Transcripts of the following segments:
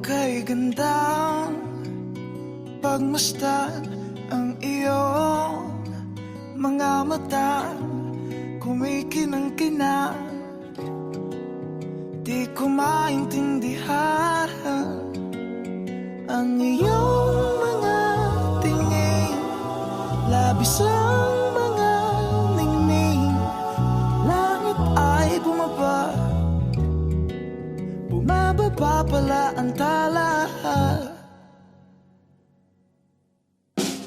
kay gandang pagmasdan ang iyong mga mata, kumikinang-kinang. Di ko maintindihan ang iyong mga tingin, labis ang mga ningning. Langit ay bumaba, bumababa pala ang tala.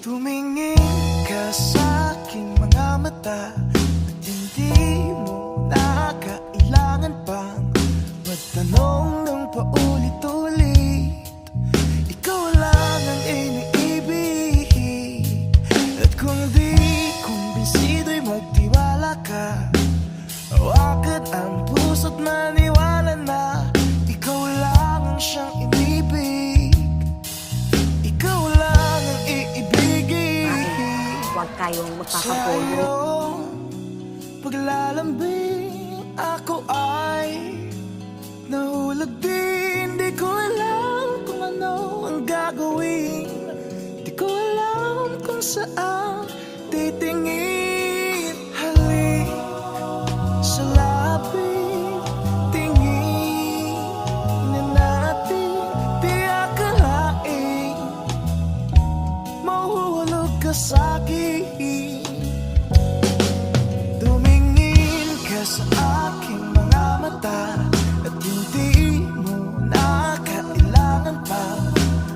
Tumingin ka sa aking mga mata at hindi mo na kailangan pang magtanong ng paulit-ulit. Ikaw lang ang iniibig, at kung di kumbinsido'y magtiwala ka. Hawakan ang puso't maniwala na ikaw lang ang siyang inibig. Ikaw lang ang iibigin. Huwag kayong Sa magpapapolo. iyong paglalambing ako ay nahulog din. Di ko alam kung ano ang gagawin, di ko alam kung saan titingin. Halik sa lapit, tingin na natin. Di akalain mahuhulog ka sa'kin. Tumingin ka sa aking mga mata at hindi mo na kailangan pa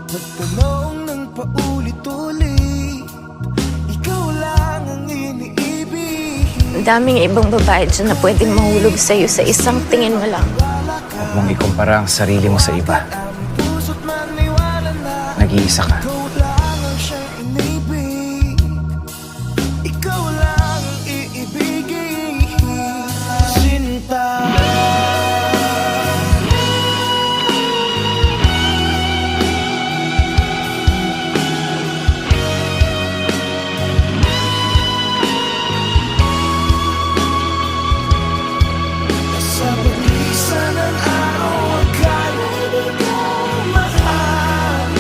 magtanong ng paulit-ulit. Ikaw lang ang iniibig. Ang daming ibang babae dyan na pwedeng mahulog sa'yo sa isang tingin mo lang. Huwag mong ikumpara ang sarili mo sa iba. Nag-iisa ka. Ikaw lang ang siyang inibig. Ikaw lang ang iibigin. Sinta. Sa paglisan ng araw, akala di ko mahal.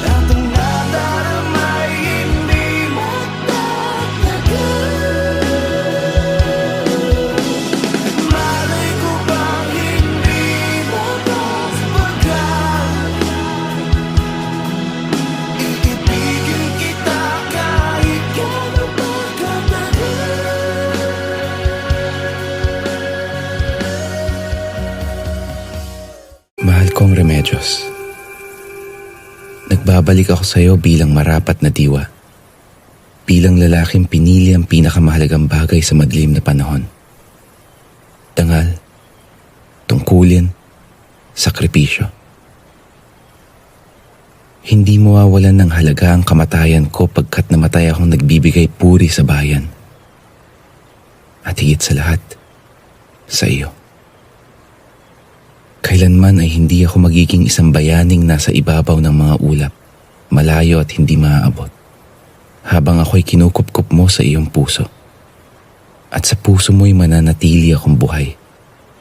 At ang nadaramay hindi magtatagal. Malay ko bang hindi mapagpagal. Iibigin kita kahit gano'n pa katagal. Mahal kong Remedios, nagbabalik ako sa iyo bilang marapat na diwa, bilang lalaking pinili ang pinakamahalagang bagay sa madilim na panahon. Dangal, tungkulin, sakripisyo. Hindi mawawalan ng halaga ang kamatayan ko pagkat namatay akong nagbibigay puri sa bayan. At higit sa lahat, sa iyo. Kailanman ay hindi ako magiging isang bayaning nasa ibabaw ng mga ulap, malayo at hindi maaabot, habang ako'y kinukupkup mo sa iyong puso. At sa puso mo'y mananatili akong buhay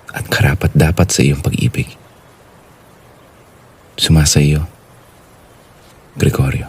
at karapat-dapat sa iyong pag-ibig. Sumasa iyo, Gregorio.